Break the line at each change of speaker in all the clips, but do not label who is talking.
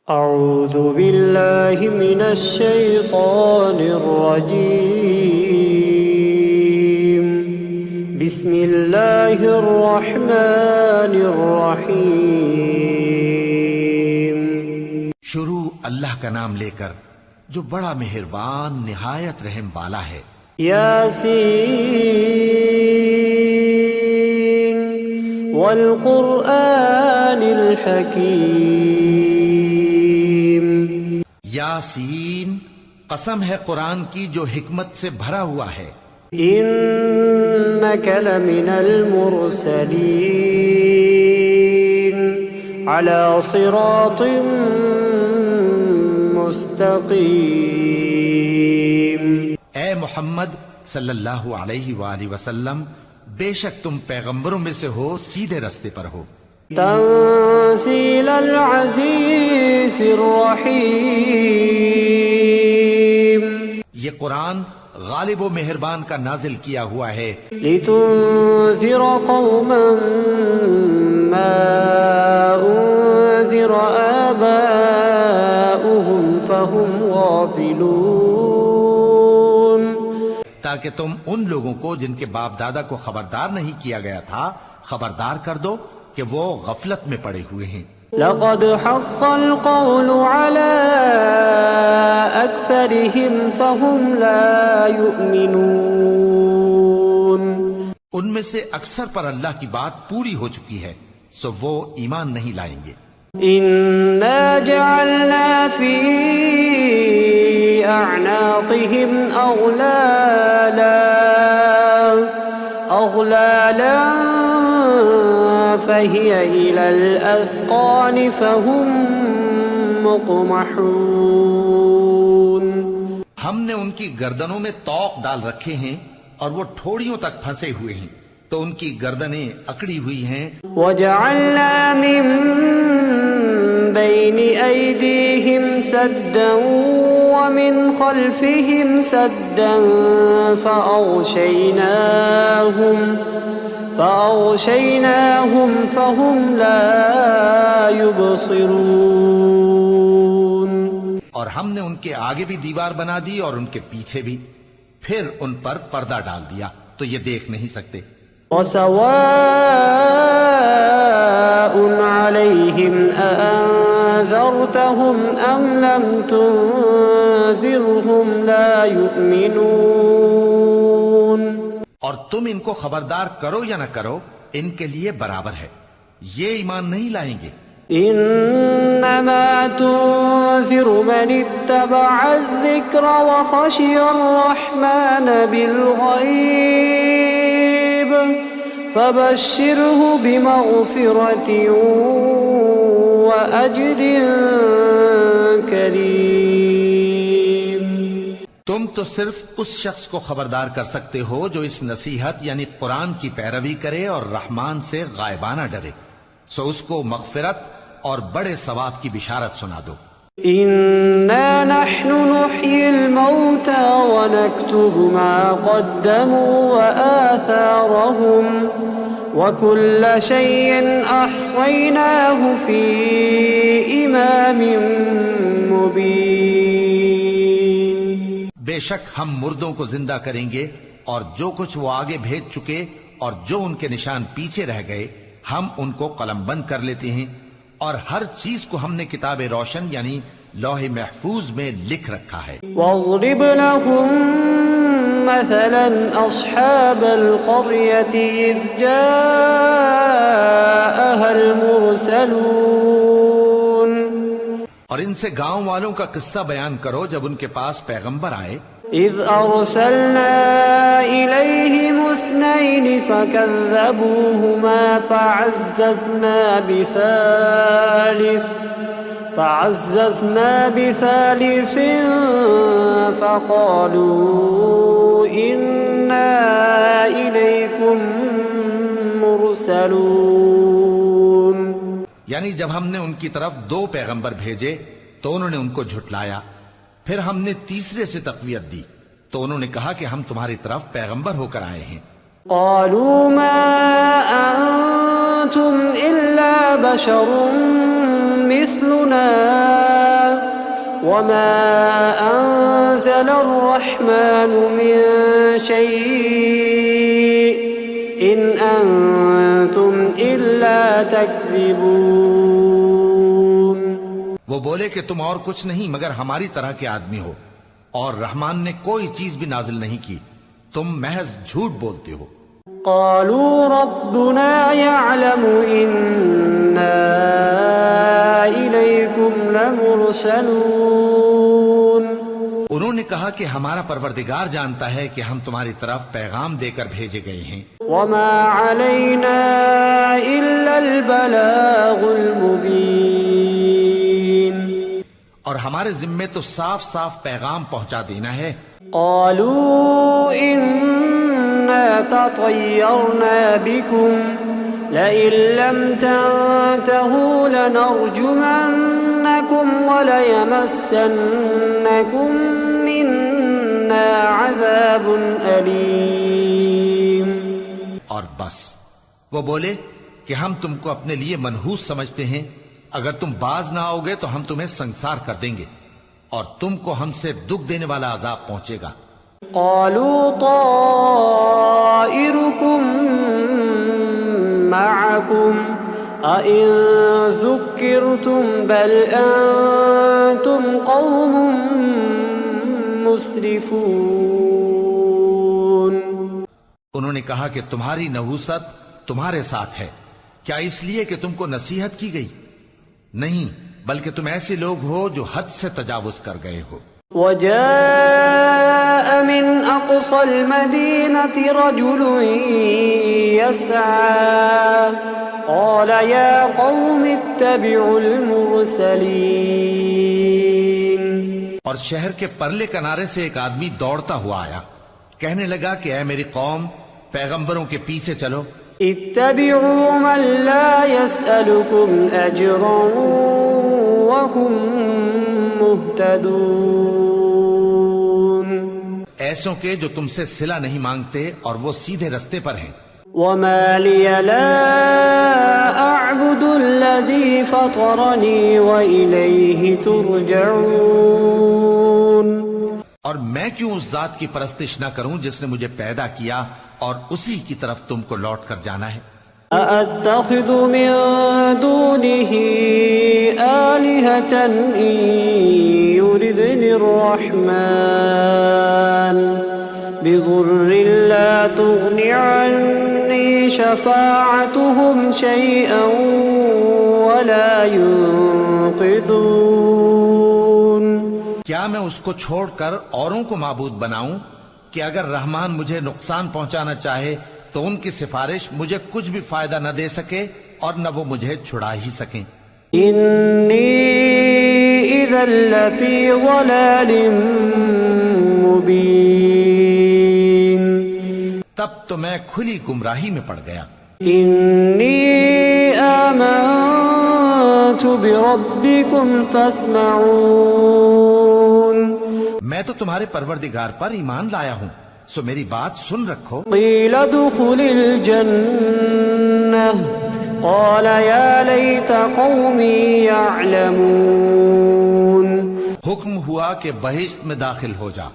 أعوذ بالله من الشيطان الرجيم. بسم الله الرحمن الرحيم.
شروع اللہ کا نام لے کر جو بڑا مہربان نہایت رحم والا ہے.
یاسین والقرآن الحکیم.
یاسین، قسم ہے قرآن کی جو حکمت سے بھرا ہوا ہے.
إنك لمن المرسلين على صراط مستقيم.
اے محمد صلی اللہ علیہ وآلہ وسلم، بے شک تم پیغمبروں میں سے ہو، سیدھے رستے پر ہو.
تنزيل العزيز الرحيم.
یہ قرآن غالب و مہربان کا نازل کیا ہوا ہے.
لتنذر قوما ما أنذر آباؤهم فهم غافلون.
تاکہ تم ان لوگوں کو جن کے باپ دادا کو خبردار نہیں کیا گیا تھا خبردار کر دو کہ وہ غفلت میں پڑے ہوئے ہیں.
لقد حق القول على أكثرهم فهم لا يؤمنون.
ان میں سے اکثر پر اللہ کی بات پوری ہو چکی ہے، سو وہ ایمان نہیں لائیں گے.
إنا جعلنا في أعناقهم أغلالا فهي إلى الأذقان فهم مقمحون.
ہم نے ان کی گردنوں میں طوق ڈال رکھے ہیں اور وہ ٹھوڑیوں تک پھنسے ہوئے ہیں، تو ان کی گردنیں اکڑی ہوئی ہیں.
وجعلنا من بين أيديهم سدا ومن خلفهم سدا فأغشيناهم فهم لا يبصرون.
اور ہم نے ان کے آگے بھی دیوار بنا دی اور ان کے پیچھے بھی، پھر ان پر پردہ ڈال دیا تو یہ دیکھ نہیں سکتے.
وسواء عليهم أأنذرتهم أم لم تنذرهم لا يؤمنون.
اور تم ان کو خبردار کرو یا نہ کرو، ان کے لیے برابر ہے، یہ ایمان نہیں لائیں گے.
إنما تنذر من اتبع الذكر وخشي الرحمن بالغيب فبشره بمغفرة وأجر كريم.
تم تو صرف اس شخص کو خبردار کر سکتے ہو جو اس نصیحت یعنی قرآن کی پیروی کرے اور رحمان سے غائبانہ ڈرے، سو اس کو مغفرت اور بڑے ثواب کی بشارت سنا دو.
إنا نحن نحيي الموتى ونكتب ما قدموا وآثارهم وكل شيء أحصيناه في إمام مبين.
بے شک ہم مردوں کو زندہ کریں گے اور جو کچھ وہ آگے بھیج چکے اور جو ان کے نشان پیچھے رہ گئے ہم ان کو قلم بند کر لیتے ہیں، اور ہر چیز کو ہم نے کتاب روشن یعنی لوح محفوظ میں لکھ رکھا ہے.
واضرب لهم مثلا أصحاب القرية إذ جاءها المرسلون.
اور ان سے گاؤں والوں کا قصہ بیان کرو جب ان کے پاس پیغمبر آئے.
إذ أرسلنا إليهم اثنين فكذبوهما فعززنا بثالث فقالوا إنا إليكم مرسلون.
یعنی جب ہم نے ان کی طرف دو پیغمبر بھیجے تو انہوں نے ان کو جھٹلایا، پھر ہم نے تیسرے سے تقویت دی تو انہوں نے کہا کہ ہم تمہاری طرف پیغمبر ہو کر آئے ہیں.
قالوا ما أنتم إلا بشر مثلنا وما أنزل الرحمن من شيء إن أنتم إلا تكذبون.
وہ بولے کہ تم اور کچھ نہیں مگر ہماری طرح کے آدمی ہو، اور رحمان نے کوئی چیز بھی نازل نہیں کی، تم محض جھوٹ بولتے ہو.
قالوا ربنا يعلم إنا إليكم لمرسلون.
انہوں نے کہا کہ ہمارا پروردگار جانتا ہے کہ ہم تمہاری طرف پیغام دے کر بھیجے گئے ہیں.
وما علينا إلا البلاغ المبين.
اور ہمارے ذمے تو صاف صاف پیغام پہنچا دینا ہے.
قالوا إنا تطيرنا بكم لئن لم تنتهوا لنرجمنكم وليمسنكم منا عذاب أليم.
اور بس وہ بولے کہ ہم تم کو اپنے لیے منحوس سمجھتے ہیں، اگر تم باز نہ آؤ گے تو ہم تمہیں سنسار کر دیں گے اور تم کو ہم سے دکھ دینے والا عذاب پہنچے گا.
قالوا طائركم معكم أئن ذكرتم بل أنتم قوم مسرفون.
انہوں نے کہا کہ تمہاری نحوست تمہارے ساتھ ہے، کیا اس لیے کہ تم کو نصیحت کی گئی؟ نہیں، بلکہ تم ایسے لوگ ہو جو حد سے تجاوز کر گئے ہو.
وجاء من أقصى المدينة رجل يسعى قال يا قوم اتبعوا المرسلين.
اور شہر کے پرلے کنارے سے ایک آدمی دوڑتا ہوا آیا، کہنے لگا کہ اے میری قوم، پیغمبروں کے پیچھے چلو.
اتبعوا من لا يسألكم أجرا وهم مهتدون.
ایسوں کے جو تم سے صلہ نہیں مانگتے اور وہ سیدھے رستے پر ہیں.
وما لي لا أعبد الذي فطرني وإليه ترجعون.
اور میں کیوں اس ذات کی پرستش نہ کروں جس نے مجھے پیدا کیا اور اسی کی طرف تم کو لوٹ کر جانا ہے.
أأتخذ من دونه آلهة إن يردني الرحمن بضر لا تغن عني شفاعتهم شيئا ولا ينقذون.
کیا میں اس کو چھوڑ کر اوروں کو معبود بناؤں کہ اگر رحمان مجھے نقصان پہنچانا چاہے تو ان کی سفارش مجھے کچھ بھی فائدہ نہ دے سکے اور نہ وہ مجھے چھڑا ہی سکیں.
إني إذا لفي ضلال مبين.
تب تو میں کھلی گمراہی میں پڑ گیا.
إني آمنت بربكم فاسمعون.
میں تو تمہارے پروردگار پر ایمان لایا ہوں، سو میری بات سن رکھو.
قيل ادخل الجنة قال يا ليت قومي يعلمون.
حکم ہوا کہ بہشت میں داخل ہو جا.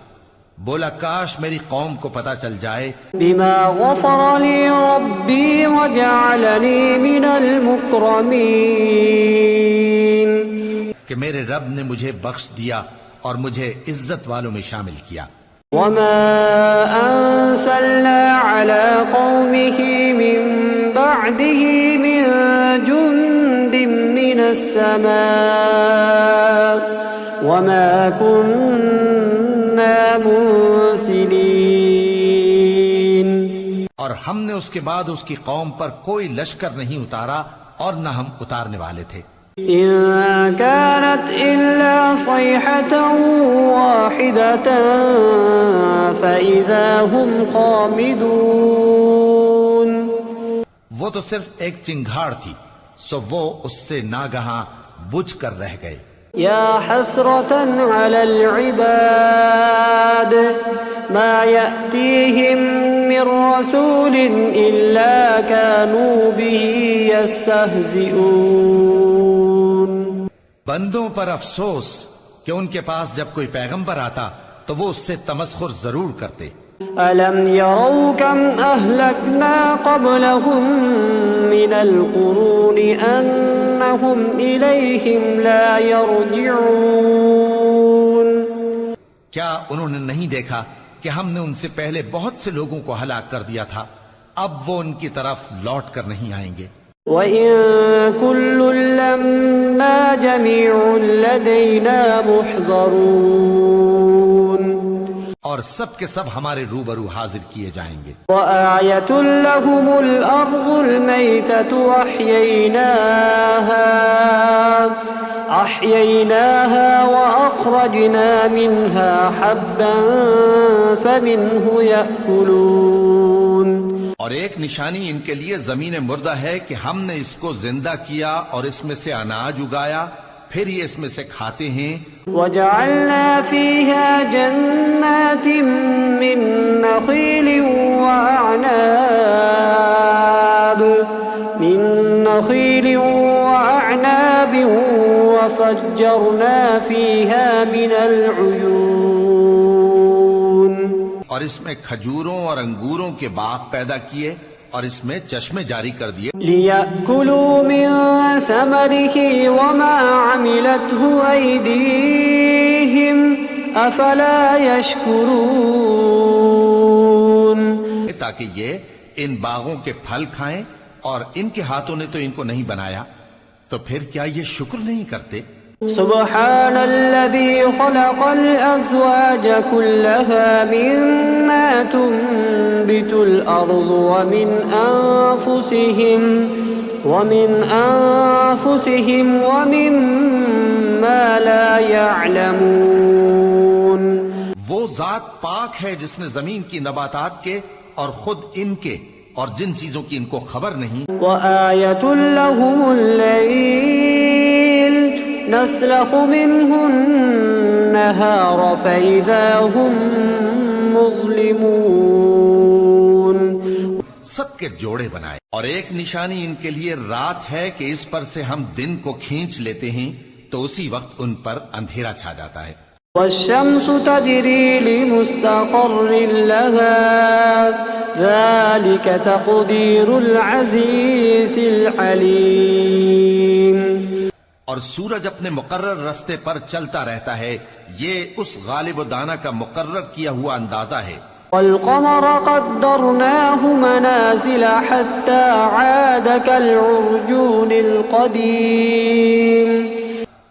بولا کاش میری قوم کو پتا چل جائے
بما غفر لي ربي وجعلني من المكرمين.
کہ میرے رب نے مجھے بخش دیا اور مجھے عزت والوں میں شامل کیا.
وما أنزلنا على قومه من بعده من جند من السماء وما كنا منزلين.
اور ہم نے اس کے بعد اس کی قوم پر کوئی لشکر نہیں اتارا اور نہ ہم اتارنے والے تھے.
إن كانت إلا صيحة واحدة فإذا هم خامدون.
وہ تو صرف ایک چنگھاڑ تھی، سو وہ اس سے ناگہاں بجھ کر رہ گئے.
يا حسرة على العباد ما يأتيهم من رسول إلا كانوا به يستهزئون.
بندوں پر افسوس کہ ان کے پاس جب کوئی پیغمبر آتا تو وہ اس سے تمسخر ضرور کرتے.
أَلَمْ يَرَوْا كَمْ أَهْلَكْنَا قَبْلَهُمْ مِنَ الْقُرُونِ أَنَّهُمْ إِلَيْهِمْ لَا يَرْجِعُونَ.
کیا انہوں نے نہیں دیکھا کہ ہم نے ان سے پہلے بہت سے لوگوں کو ہلاک کر دیا تھا، اب وہ ان کی طرف لوٹ کر نہیں آئیں گے.
وَإِن كُلٌّ لَّمَّا جَمِيعٌ لَّدَيْنَا مُحْضَرُونَ.
اور سب کے سب ہمارے روبرو حاضر کیے جائیں گے.
وَآيَةٌ لَّهُمُ الْأَرْضُ الْمَيْتَةُ أَحْيَيْنَاهَا وَأَخْرَجْنَا مِنْهَا حَبًّا فَمِنْهُ يَأْكُلُونَ.
اور ایک نشانی ان کے لیے زمین مردہ ہے کہ ہم نے اس کو زندہ کیا اور اس میں سے اناج اگایا، پھر یہ اس میں سے کھاتے ہیں.
وَجَعَلْنَا فِيهَا جَنَّاتٍ مِّن نَّخِيلٍ وَأَعْنَابٍ وَفَجَّرْنَا فِيهَا مِنَ الْعُيُونِ.
اور اس میں کھجوروں اور انگوروں کے باغ پیدا کیے اور اس میں چشمے جاری کر دیے.
لِيَأْكُلُوا مِن ثَمَرِهِ وَمَا عَمِلَتْهُ أَيْدِيهِمْ أَفَلَا يَشْكُرُونَ.
تاکہ یہ ان باغوں کے پھل کھائیں، اور ان کے ہاتھوں نے تو ان کو نہیں بنایا، تو پھر کیا یہ شکر نہیں کرتے؟
سبحان الذي خلق الأزواج كلها مما تنبت الأرض ومن أنفسهم ومما لا يعلمون.
وہ ذات پاک ہے جس نے زمین کی نباتات کے اور خود ان کے اور جن چیزوں کی ان کو خبر نہیں.
وآية لهم الليل نسلخ منه النهار فإذا هم مظلمون.
سب کے جوڑے بنائے، اور ایک نشانی ان کے لیے رات ہے کہ اس پر سے ہم دن کو کھینچ لیتے ہیں تو اسی وقت ان پر اندھیرا چھا جاتا ہے.
والشمس تجري لمستقر لها ذلك تقدير العزيز العليم.
اور سورج اپنے مقرر رستے پر چلتا رہتا ہے، یہ اس غالب و دانا کا مقرر کیا ہوا اندازہ ہے.
والقمر قدرناه منازل حتى عاد كالعرجون القديم.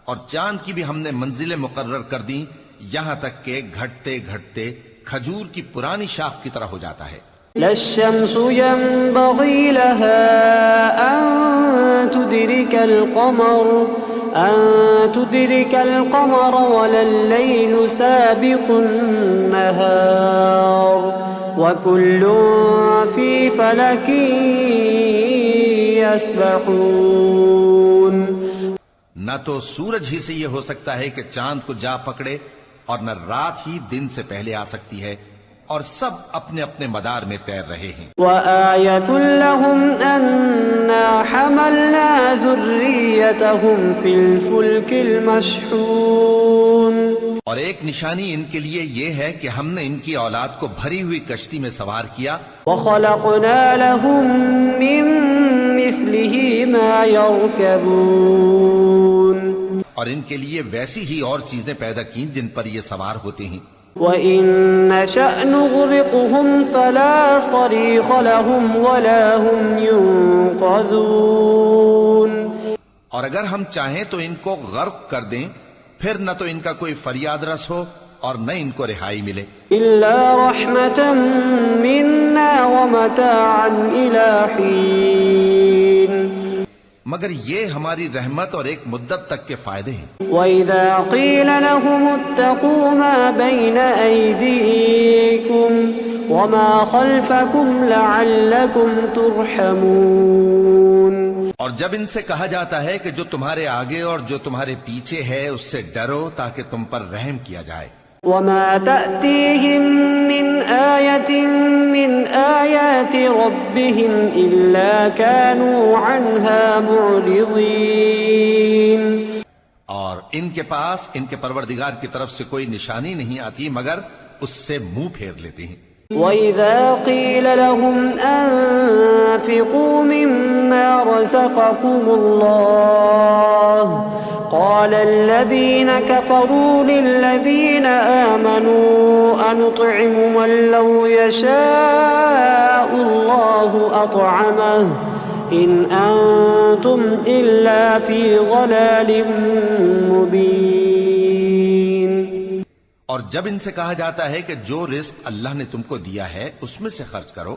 اور چاند کی بھی ہم نے منزلیں مقرر کر دیں، یہاں تک کہ گھٹتے گھٹتے کھجور کی پرانی شاخ کی طرح ہو جاتا ہے.
لا الشمس ينبغي لها أن تدرك القمر ولا الليل سابق النهار وكل في فلك يسبحون.
نہ تو سورج ہی سے یہ ہو سکتا ہے کہ چاند کو جا پکڑے، اور نہ رات ہی دن سے پہلے آ سکتی ہے، اور سب اپنے اپنے مدار میں تیر رہے ہیں.
وآية لهم أنا حملنا ذريتهم في الفلك المشحون.
اور ایک نشانی ان کے لیے یہ ہے کہ ہم نے ان کی اولاد کو بھری ہوئی کشتی میں سوار کیا.
وخلقنا لهم من مثله ما يركبون.
اور ان کے لیے ویسی ہی اور چیزیں پیدا کی جن پر یہ سوار ہوتے ہیں.
وَإِن نَّشَأْ نُغْرِقْهُمْ فَلَا صَرِيخَ لَهُمْ وَلَا هُمْ يُنقَذُونَ.
اور اگر ہم چاہیں تو ان کو غرق کر دیں، پھر نہ تو ان کا کوئی فریاد رس ہو اور نہ ان کو رہائی ملے.
إِلَّا رَحْمَةً مِنَّا وَمَتَاعًا إِلَى حِينٍ.
مگر یہ ہماری رحمت اور ایک مدت تک کے فائدے ہیں.
وَإِذَا قِيلَ لَهُمُ اتَّقُوا مَا بَيْنَ أَيْدِيكُمْ وَمَا خَلْفَكُمْ لَعَلَّكُمْ تُرْحَمُونَ.
اور جب ان سے کہا جاتا ہے کہ جو تمہارے آگے اور جو تمہارے پیچھے ہے اس سے ڈرو تاکہ تم پر رحم کیا جائے.
وَمَا تَأْتِيهِم مِّنْ آيَةٍ مِّنْ آيَاتِ رَبِّهِمْ إِلَّا كَانُوا عَنْهَا مُعْرِضِينَ.
اور ان کے پاس ان کے پروردگار کی طرف سے کوئی نشانی نہیں آتی مگر اس سے منہ پھیر لیتے ہیں۔
وَإِذَا قِيلَ لَهُمْ أَنفِقُوا مِمَّا رَزَقَكُمُ اللَّهُ قَالَ الَّذِينَ كَفَرُوا لِلَّذِينَ آمَنُوا أَنُطْعِمُ مَن لَّوْ يَشَاءُ اللَّهُ أَطْعَمَهُ إِنْ أَنتُمْ إِلَّا فِي ضَلَالٍ مُّبِينٍ۔
اور جب ان سے کہا جاتا ہے کہ جو رزق اللہ نے تم کو دیا ہے اس میں سے خرچ کرو،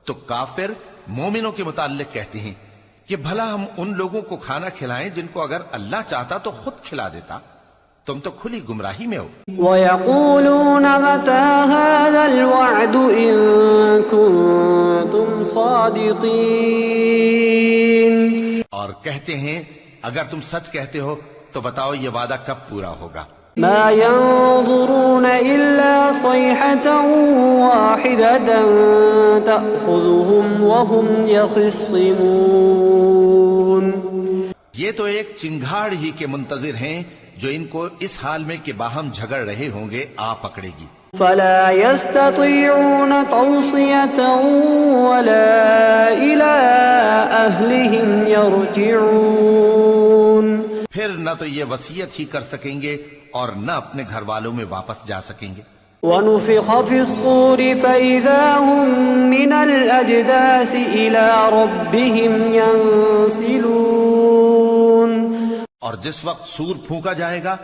تو کافر مومنوں کے متعلق کہتے ہیں کہ بھلا ہم ان لوگوں کو کھانا کھلائیں جن کو اگر اللہ چاہتا تو خود کھلا دیتا، تم تو کھلی گمراہی میں ہو۔
وَيَقُولُونَ مَتَى هَذَا الْوَعْدُ إِن كُنتُمْ صَادِقِينَ۔
اور کہتے ہیں اگر تم سچ کہتے ہو تو بتاؤ یہ وعدہ کب پورا ہوگا۔
ما ينظرون إلا صيحة واحدة تأخذهم وهم يخصمون۔
یہ تو ایک چنگھاڑ ہی کے منتظر ہیں جو ان کو اس حال میں کہ باہم جھگڑ رہے ہوں گے آ پکڑے گی۔
فلا يستطيعون توصية ولا إلى أهلهم يرجعون۔
پھر نہ تو یہ وصیت ہی کر سکیں گے اور نہ اپنے گھر والوں میں واپس جا سکیں گے۔
وَنُفِخَ فِي الصُّورِ فَإِذَا هُم مِّنَ الْأَجْدَاثِ إِلَى رَبِّهِمْ يَنسِلُونَ۔
اور جس وقت سور پھونکا جائے گا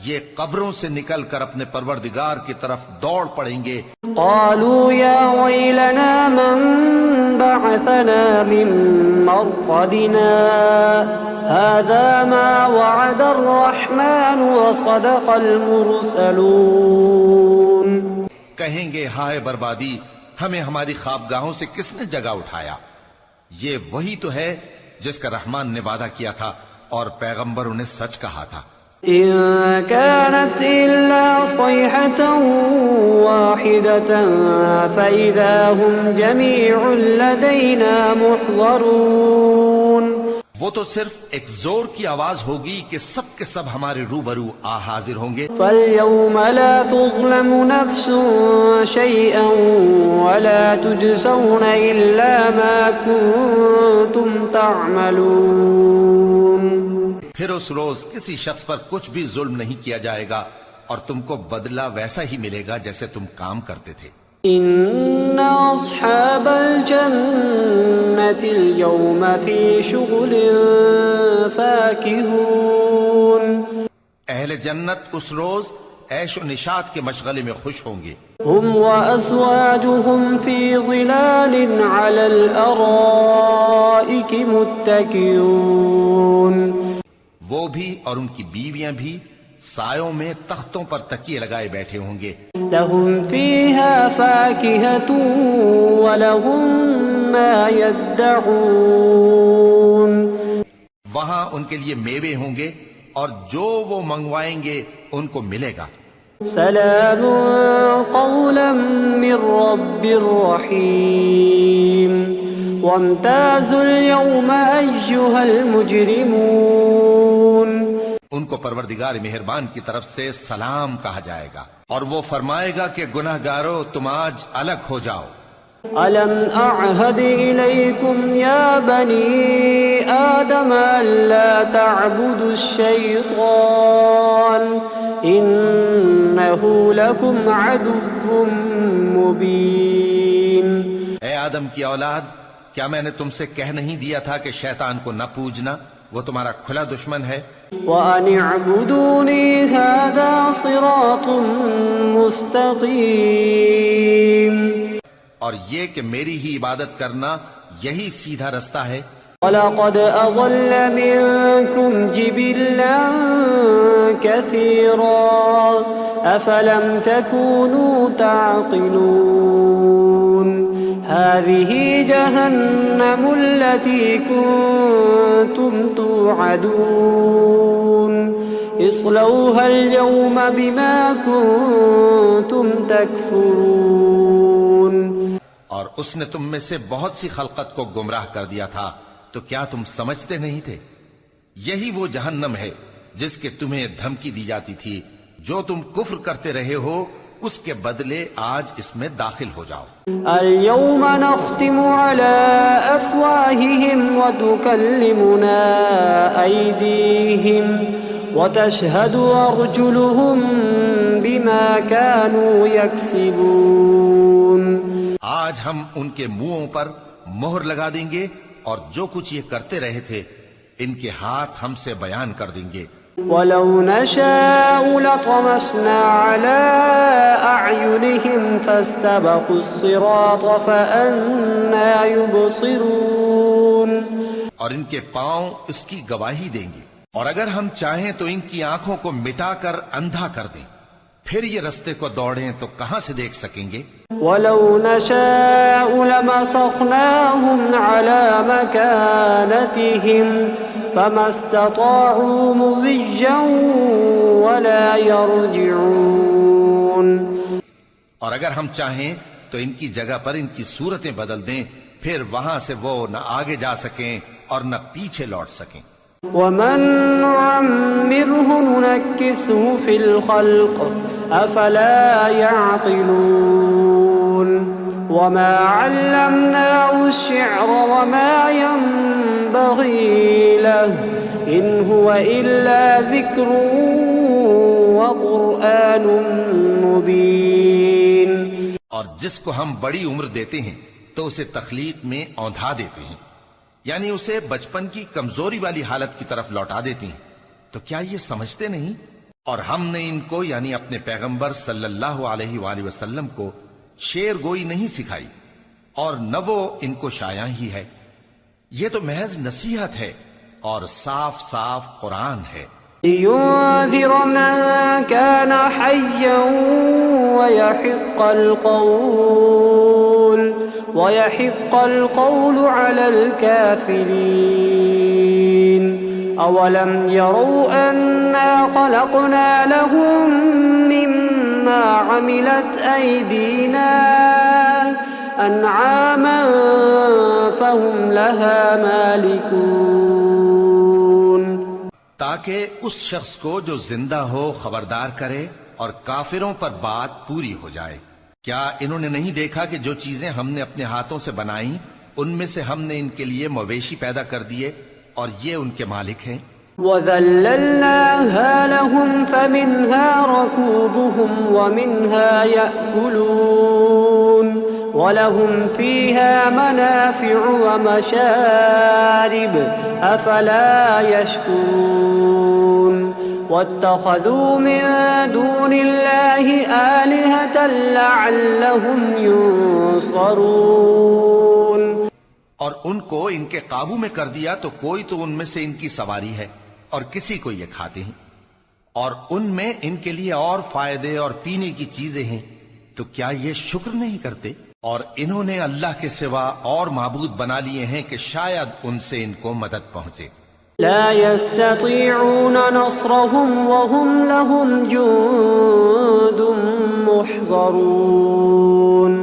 یہ قبروں سے نکل کر اپنے پروردگار کی طرف دوڑ پڑیں گے۔
قالوا يا ويلنا من بعثنا من مرقدنا هذا ما وعد الرحمن وصدق المرسلون۔
کہیں گے ہائے بربادی، ہمیں ہماری خوابگاہوں سے کس نے جگہ اٹھایا؟ یہ وہی تو ہے جس کا رحمان نے وعدہ کیا تھا اور پیغمبروں نے سچ کہا تھا۔
إن كانت إلا صيحة واحدة فإذا هم جميع لدينا محضرون۔
وہ تو صرف ایک زور کی آواز ہوگی کہ سب کے سب ہمارے روبرو آ حاضر ہوں گے۔
فاليوم لا تظلم نفس شيئا ولا تجزون إلا ما كنتم تعملون۔
پھر اس روز کسی شخص پر کچھ بھی ظلم نہیں کیا جائے گا اور تم کو بدلہ ویسا ہی ملے گا جیسے تم کام کرتے تھے۔
إن أصحاب الجنة اليوم في شغل فاكهون۔
اہل جنت اس روز عیش و نشاط کے مشغلے میں خوش ہوں گے۔
هم وأزواجهم في ظلال على الأرائك متكئون۔
وہ بھی اور ان کی بیویاں بھی سایوں میں تختوں پر تکیے لگائے بیٹھے ہوں گے۔
لهم فيها فاكهة ولهم ما يدعون۔
وہاں ان کے لیے میوے ہوں گے اور جو وہ منگوائیں گے ان کو ملے گا۔
سلام قولا من رب رحيم وامتازوا اليوم أيها المجرمون۔
ان کو پروردگار مہربان کی طرف سے سلام کہا جائے گا اور وہ فرمائے گا کہ گناہ گارو تم آج الگ ہو جاؤ۔
ألم أعهد إليكم يا بني آدم ألا تعبدوا الشيطان إنه لكم عدو مبين۔
اے آدم کی اولاد، کیا میں نے تم سے کہہ نہیں دیا تھا کہ شیطان کو نہ پوجنا، وہ تمہارا کھلا دشمن ہے۔
وَأَنِ اعْبُدُونِي هَذَا صِرَاطٌ مُسْتَقِيمٌ۔
اور یہ کہ میری ہی عبادت کرنا یہی سیدھا رستہ ہے۔
وَلَقَدْ أَضَلَّ مِنكُمْ جِبِلًّا كَثِيرًا أَفَلَمْ تَكُونُوا تَعْقِلُونَ۔ هَذِهِ جَهَنَّمُ الَّتِي كُنتُمْ تُوعَدُونَ اصْلَوْهَا الْيَوْمَ بِمَا كُنتُمْ تَكْفُرُونَ۔
اور اس نے تم میں سے بہت سی خلقت کو گمراہ کر دیا تھا، تو کیا تم سمجھتے نہیں تھے؟ یہی وہ جہنم ہے جس کے تمہیں دھمکی دی جاتی تھی، جو تم کفر کرتے رہے ہو اس کے بدلے آج اس میں داخل ہو جاؤ۔
اليوم نختم على أفواههم وتكلمنا أيديهم وتشهد أرجلهم بما كانوا يكسبون۔
آج ہم ان کے منہوں پر مہر لگا دیں گے اور جو کچھ یہ کرتے رہے تھے ان کے ہاتھ ہم سے بیان کر دیں گے۔
وَلَوْ نَشَاءُ لَطَمَسْنَا عَلَىٰ أَعْيُنِهِمْ فَاسْتَبَقُوا الصِّرَاطَ فَأَنَّىٰ يُبْصِرُونَ۔
اور ان کے پاؤں اس کی گواہی دیں گے، اور اگر ہم چاہیں تو ان کی آنکھوں کو مٹا کر اندھا کر دیں، پھر یہ رستے کو دوڑیں تو کہاں سے دیکھ سکیں گے؟
وَلَوْ نَشَاءُ لَمَسَخْنَاهُمْ عَلَىٰ مَكَانَتِهِمْ فَمَا اسْتَطَاعُوا مُضِيًّا وَلَا يَرْجِعُونَ۔
اور اگر ہم چاہیں تو ان کی جگہ پر ان کی صورتیں بدل دیں، پھر وہاں سے وہ نہ آگے جا سکیں اور نہ پیچھے لوٹ سکیں۔
وَمَن نُّعَمِّرْهُ نُنَكِّسْهُ فِي الْخَلْقِ أَفَلَا يَعْقِلُونَ وَمَا عَلَّمْنَاهُ الشِّعْرَ وَمَا يَنبَغِي لَهُ إِنْ هُوَ إِلَّا ذِكْرٌ وَقُرْآنٌ مُّبِينٌ۔
اور جس کو ہم بڑی عمر دیتے ہیں تو اسے تخلیق میں اوندھا دیتے ہیں، یعنی اسے بچپن کی کمزوری والی حالت کی طرف لوٹا دیتے ہیں، تو کیا یہ سمجھتے نہیں؟ اور ہم نے ان کو یعنی اپنے پیغمبر صلی اللہ علیہ وآلہ وسلم کو شعر گوئی نہیں سکھائی، اور نہ وہ ان کو شایع ہی ہے، یہ تو محض نصیحت ہے اور صاف صاف قرآن ہے۔
لِيُنذِرَ مَن كَانَ حَيًّا وَيَحِقَّ الْقَوْلُ عَلَى الْكَافِرِينَ أَوَلَمْ يَرَوْا أَنَّا خَلَقْنَا لَهُم مِّمَّا عَمِلَتْ أَيْدِينَا أَنْعَامًا فَهُمْ لَهَا مَالِكُونَ۔
تاکہ اس شخص کو جو زندہ ہو خبردار کرے اور کافروں پر بات پوری ہو جائے۔ کیا انہوں نے نہیں دیکھا کہ جو چیزیں ہم نے اپنے ہاتھوں سے بنائیں ان میں سے ہم نے ان کے لیے مویشی پیدا کر دیے اور یہ ان کے مالک ہیں؟
وَذَلَّلْنَاهَا لَهُمْ فَمِنْهَا رَكُوبُهُمْ وَمِنْهَا يَأْكُلُونَ وَلَهُمْ فِيهَا مَنَافِعُ وَمَشَارِبُ أَفَلَا يَشْكُرُونَ وَاتَّخَذُوا مِن دُونِ اللَّهِ آلِهَةً لَعَلَّهُمْ يُنصَرُونَ۔
اور ان کو ان کے قابو میں کر دیا تو کوئی تو ان میں سے ان کی سواری ہے اور کسی کو یہ کھاتے ہیں، اور ان میں ان کے لیے اور فائدے اور پینے کی چیزیں ہیں، تو کیا یہ شکر نہیں کرتے؟ اور انہوں نے اللہ کے سوا اور معبود بنا لیے ہیں کہ شاید ان سے ان کو مدد پہنچے۔
لا يستطيعون نصرهم وهم لهم جند محضرون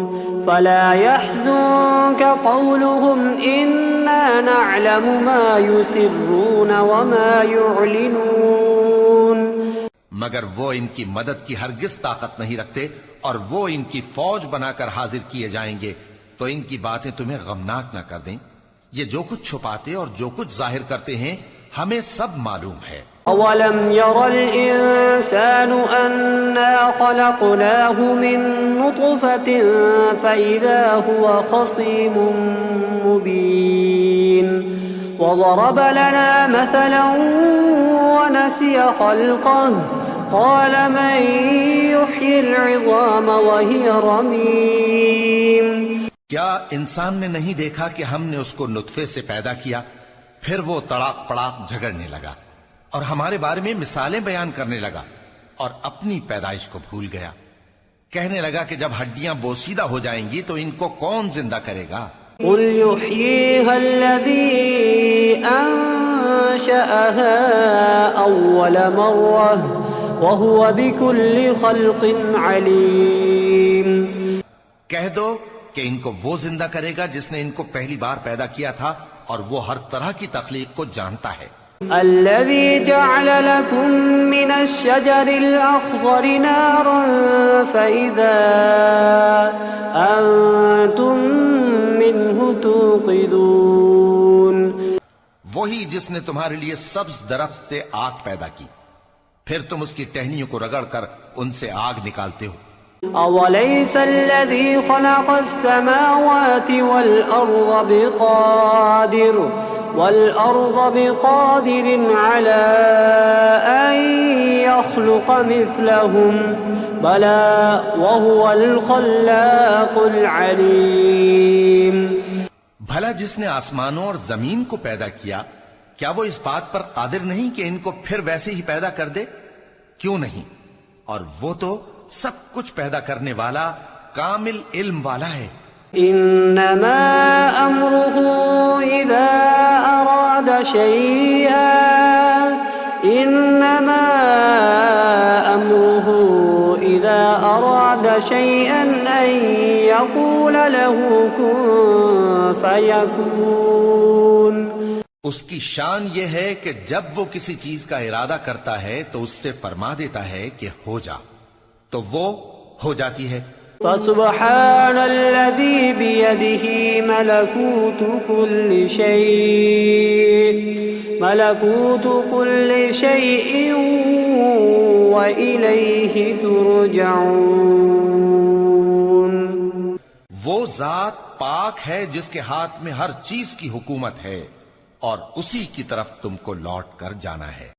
فلا يحزنك قولهم إنا نعلم ما يسرون وما يعلنون۔
مگر وہ ان کی مدد کی ہرگز طاقت نہیں رکھتے، اور وہ ان کی فوج بنا کر حاضر کیے جائیں گے تو ان کی باتیں تمہیں غمناک نہ کر دیں۔ یہ جو کچھ چھپاتے اور جو کچھ ظاہر کرتے ہیں ہمیں سب معلوم ہے۔
أَوَلَمْ يَرَ الْإِنسَانُ أَنَّا خَلَقْنَاهُ مِن نُّطْفَةٍ فَإِذَا هُوَ خَصِيمٌ مُّبِينٌ وَضَرَبَ لَنَا مَثَلًا وَنَسِيَ خَلْقَهُ قَالَ مَن يُحْيِي الْعِظَامَ وَهِيَ رَمِيمٌ۔
کیا انسان نے نہیں دیکھا کہ ہم نے اس کو نطفے سے پیدا کیا، پھر وہ تڑاک پڑاک جھگڑنے لگا اور ہمارے بارے میں مثالیں بیان کرنے لگا اور اپنی پیدائش کو بھول گیا، کہنے لگا کہ جب ہڈیاں بوسیدہ ہو جائیں گی تو ان کو کون زندہ کرے گا؟
قُلْ يُحْيِيهَا الَّذِي أَنشَأَهَا أَوَّلَ مَرَّةٍ وَهُوَ بِكُلِّ خَلْقٍ عَلِيمٌ۔
کہہ دو کہ ان کو وہ زندہ کرے گا جس نے ان کو پہلی بار پیدا کیا تھا، اور وہ ہر طرح کی تخلیق کو جانتا ہے۔
الذي جعل لكم من الشجر الأخضر نارا فإذا أنتم منه توقدون.
وہی جس نے تمہارے لیے سبز درخت سے آگ پیدا کی، پھر تم اس کی ٹہنیوں کو رگڑ کر ان سے آگ نکالتے ہو.
أوليس الذي خلق السماوات والأرض بقادر على أن يخلق مثلهم بلى وهو الخلاق العليم.
بھلا جس نے آسمانوں اور زمین کو پیدا کیا، کیا وہ اس بات پر قادر نہیں کہ ان کو پھر ویسے ہی پیدا کر دے؟ کیوں نہیں؟ اور وہ تو سب کچھ پیدا کرنے والا، کامل علم والا ہے.
انما امره اذا اراد شيئا ان يقول له كن فيكون.
اس کی شان یہ ہے کہ جب وہ کسی چیز کا ارادہ کرتا ہے تو اس سے فرما دیتا ہے کہ ہو جا، تو وہ ہو جاتی ہے.
فسبحان الذي بيده ملكوت كل شيء وإليه ترجعون.
وہ ذات پاک ہے جس کے ہاتھ میں ہر چیز کی حکومت ہے، اور اسی کی طرف تم کو لوٹ کر جانا ہے.